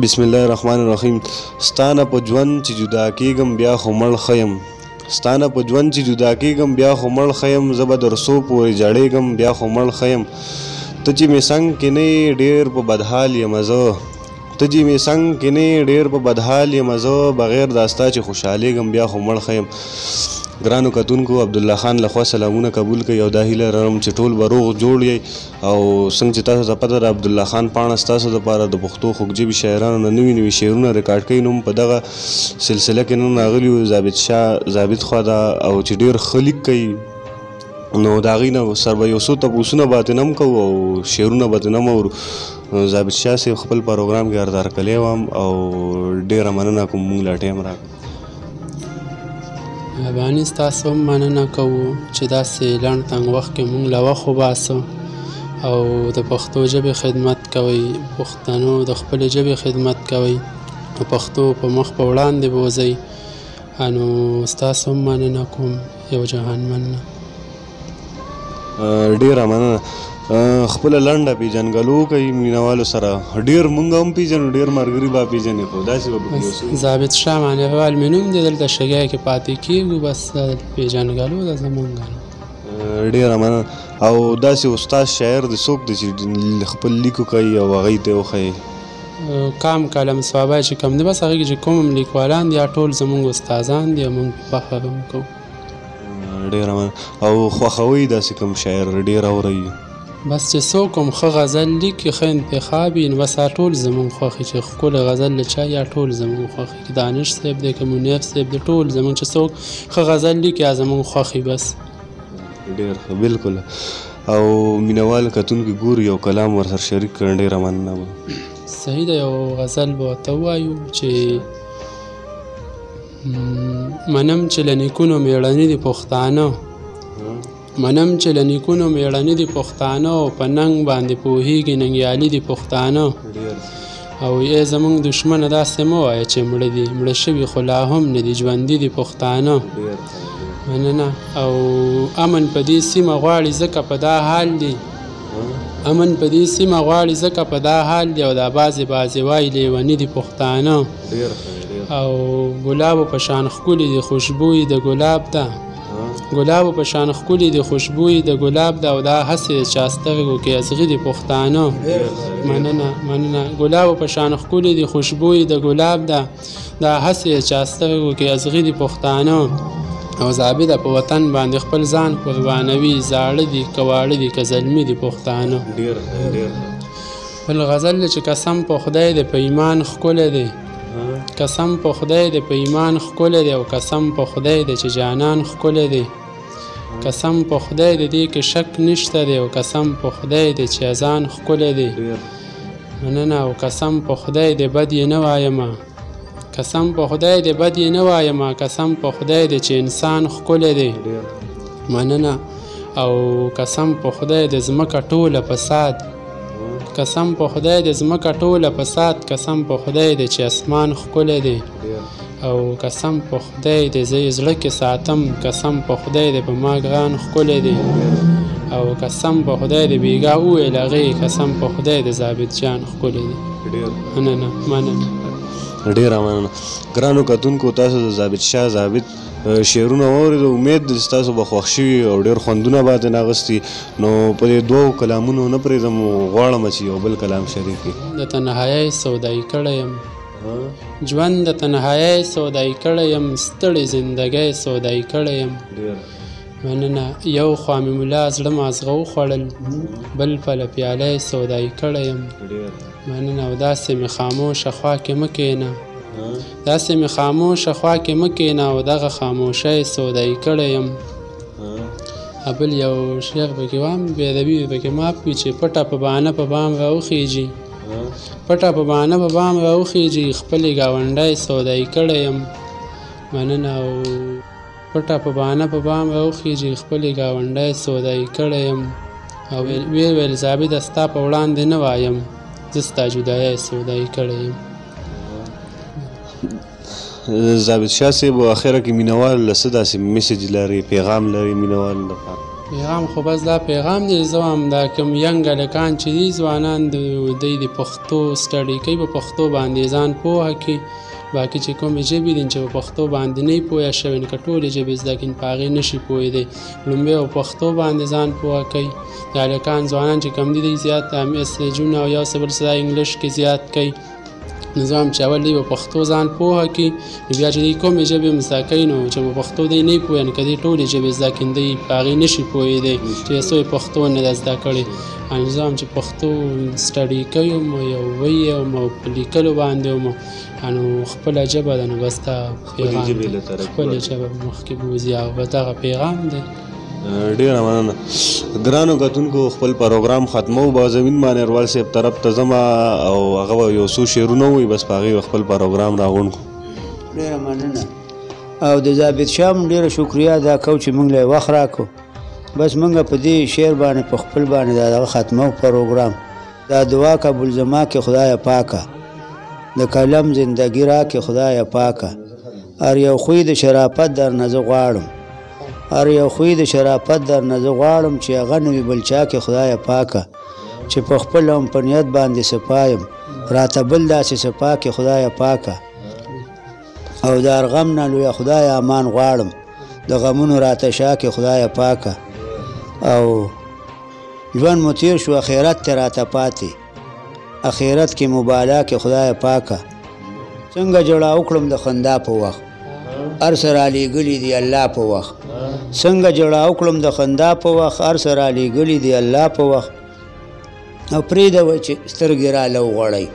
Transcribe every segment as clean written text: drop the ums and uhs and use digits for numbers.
بسم الله الرحمن الرحیم. ستانه په ژوند چې جدا کېږم بیا خو مړ ښه یم، ستانه په ژوند چې جدا کېږم بیا خو مړ ښه یم، زه به در څو پورې ژړېږم بیا خو مړ ښه یم. ته چې مې څنګ کې نه یې ډېر په بدحال یم زه، ته چې مې څنګ کې نه یې ډېر په بدحال یم زه، بغیر دا ستا چې خوشحالېږم بیا خو مړ ښه یم. ګرانو کتونکو، عبدالله خان لخوا سلامونه قبول کړئ او دا هیله لرم چې ټول به روغ جوړ یئ. او څنګه چې تاسو ته پته ده عبدالله خان پاڼه ستاسو دپاره د پښتو خوږ شاعرانو نه نوي نوي شعرونه ریکارډ کوي. نو په دغه سلسله کې نن راغلي یو ضابط شاه ضابط خوا ده او چې ډېر ښه لیک کوي، نو د هغوی نه سر به یو څو تپوسونه به ترې نه هم کوو او شعرونه به ترې نه هم اورو. ضابط شاه صاحب خپل پروګرام کې اردار کلی وم او ډېره مننه کوم موږ لا ټایم راکړو. مهرباني ستاسو هم مننه کوو چې داسې لنډ تنګ وخت کې موږ له وخت وباسو او د پښتو ژبې خدمت کوئ، پښتنو د خپلې ژبې خدمت کوئ او پښتو په مخ په وړاندې بوځئ. نو ستاسو هم مننه کوم، یو جهان مننه. ډېره مننه. خپله لنډه پیژنګلو کوي مینوالو سره، ډېر مونږ هم پیژنو، ډېر ملګري به پیژنې، خو داسې به ضابط شاه مانروال مې نوم دی، دلته شګی کې پاتې کېږو، بس پیژنګلو ده زمونږ. ډېره مننه. او داسې استاد شاعر دی څوک دی چې خپل لیکو کوي او هغوی ته وښیي؟ کام کالم سوابی چې کوم دی، بس هغې کې چې کوم لیکوالان دي ټول زمونږ استادان دي او مونږ فخر هم کوو. ډېره مننه. او خوښوئ داسې کوم شاعر ډېر اورئ؟ بس چې څوک هم ښه غزل لیکي، ښه انتخاب وي، نو بس ټول زمونږ خوښ چې ښکلی غزل له چا یا ټول زمونږ خوښ که دانش صاحب دی که منیف صاحب دی، ټول زمونږ چې څوک ښه غزل لیکي یا زمونږ خوښ وي. بس ډېر ښه، بلکل. او مینوال کتونکي ګوري یو کلام ورسره شریک کړئ، ډېره مننه به. صحیح ده، یو غزل به ورته ووایو چې منم چې له نیکونو مېړني دي پښتانه، منم چې له نیکونو مېړني دي پښتانه او په ننګ باندې پوهېږي ننګیالي دي پښتانه. او ای زمونږ دښمنه داسې مه وایه چې مړه دي، مړه شوي خو لا هم نه دي، ژوندي دي پښتانه. مننه. او امن په دې سیمه غواړي ځکه په دا حال دي، امن په دې سیمه غواړي ځکه په دا حال دي، او دا بعضې وایي لیوني دي پښتانه. او ګلابو په شان ښکلي دي خوشبویي د ګلاب ده، ګلابو په شان ښکلي دي خوشبویي د ګلاب ده، او دا هسې د چا سترګو کې ازغي دي پښتانه. مننه مننه. ګلابو په شان ښکلي دي خوشبویي د ګلاب ده، دا هسې د چا سترګو کې ازغي دي پښتانه. او ضابطه په وطن باندې خپل ځان قربانوي، زاړه دي که واړه دي که زلمي دي پښتانه. بل غزل چې قسم په خدای دی په ایمان ښکلی دی، قسم په خدای دی په ایمان ښکلی دی، او قسم په خدای دی چې جانان ښکلی دی، قسم په خدای دی دې کې شک نشته دی، او قسم په خدای دی چې اذان ښکلی دی. مننه. او قسم په خدای دی بد یې نه وایمه، قسم په خدای دی بد یې نه وایمه، قسم په خدای دی چې انسان ښکلی دی. مننه. او قسم په خدای دی ځمکه ټوله فساد، قسم په خدای د ځمکه ټوله فساد، قسم په خدای دی چې اسمان ښکلی دی. او قسم په خدای دی زه یې زړه کې ساتم، قسم په خدای دی په ما ګران ښکلی دی. او قسم په خدای دی بېګا وویل هغې، قسم په خدای د ضابط جان ښکلی دی. مننه مننه. ډېره مننه. ګرانو کتونکو، تاسو د ضابط شاه ضابط شعرونه واورېدو، امید دی چې تاسو به خوښ شوي او ډېر خوندونه به ترې اخیستي. نو په دې دوو کلامونو نه پرېږدم، غواړم چې یو بل کلام شریک کړي. د تنهایۍ سودایي کړی یم، ژوند د تنهایۍ سودایي کړی یم، ستړې زندګۍ سودایي کړی یم. مننه. یو خوا مې ملا زړه مازغه وخوړل، بل پله پیاله یې سودایي کړی یم. مننه. او داسې مې خاموشه خوا کې مه کښېنه، داسې مې خاموشه خوا کې مه کښېنه، او دغه خاموشۍ سودایي کړی یم. بل یو شیخ پکې وایم، بېادبي پکې معاف کړي، چې پټه په بانه په بام راوخیږي، پټه په بانه په بام راوخیږي، خپلې ګاونډی سودایي کړی یم. مننه. او پټه په بانه په بام راوخیږي، خپلې ګاونډی سودایي کړی یم. او ویل ضابطه ستا په وړاندې نه وایم، زه ستا جدایۍ سودایي کړی یم. ضابط شاه صاحب اخره کې مینوال له څه داسې میسج لري، پیغام لري مینوال لپاره؟ پیغام خو بس دا پیغام دی زه هم دا کوم ینګ هلکان چې دي ځوانان دوی د پښتو سټډي کوي په پښتو باندې ځان پوهه کړي باقي چې کومې ژبې دي چې په پښتو باندې نه وي پوهه شوي نو که ټولې ژبې زده کړي په هغې نه شي پوهېدی لومبی په پښتو باندې ځان پوهه کوي د هلکان ځوانان چې کوم دي دوی زیات میسیجونه او یو څه بل څه انګلیش کې زیات کوي نو زه هم چې اول دوی په پښتو ځان پوهه کړي نو بیا چې دوی کومې ژبې هم زده کوي نو چې په پښتو دوی نه پوهېږي نو که دوی ټولې ژبې زده کړي دوی په هغې نه شي پوهېدی چې څو یې پښتو نه ده زده کړې نو زه هم چې پښتو سټډي کوي یم یو ویي یم او په لیکلو باندې یم نو خپله ژبه ده نو بس دا پیغام خپله ژبه مخکې بوځي او بس دغه پیغام دی ډیره مننه ګرانو کتونکو خپل پروګرام ختمو به زمین مانیروال صاحب طرف ته ځمه او هغه یو څو شعرونه ووایي بس په هغې خپل پروګرام راغونډ کړو ډیره مننه او د ضابط شاه هم ډیره شکریه ادا کوو چې موږ له یې وخت راکړو بس موږ په دې شعر باندې په خپل باندې د هغه ختمو پروګرام دا دعا قبول زما کې خدایه پاکه د کلم زندګي راکې خدایه پاکه هر یو خوی د شرافت در نه زه غواړم هر یو خوی د شرافت در نه زه غواړم چې هغه نه وي بل چا کې خدایه پاکه چې په خپل هم په نیت باندې صفایم راته بل داسې صفا کې خدایه پاکه او د هر غم نه لویه خدایه امان غواړم د غمونو راته شا کې خدایه پاکه او ژوند مو تیر شو اخرت ته راته پاتې اخرت کې مبالا کې خدای پاکه څنګه جوړا وکړم د خندا په وخت هر سره علیګلی دی الله په وخت څنګه جوړا وکړم د خندا په وخت هر سره علیګلی دی الله په وخت او پرېږده وای چې سترګې راله وغړئ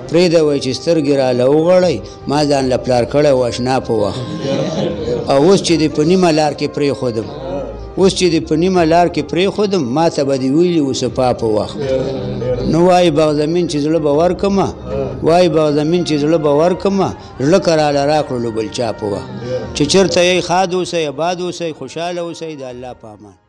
پرېږده وای چې سترګې راله وغړئ ما ځان له پلار کړی و اشنا په وخت او اوس چې دې په نیمه لار کې پرېښودم اوس چې دې په نیمه لار کې پرېښودم ما ته به دې ویلي و صفا په وخت نو وایي بغزمین چې زړه به ورکمه وایي بغزمین چې زړه به ورکمه زړه که راله راکړلو بل چا په وخت چې چېرته یې ښاد اوسئ اباد اوسئ خوشحاله اوسئ د الله په امان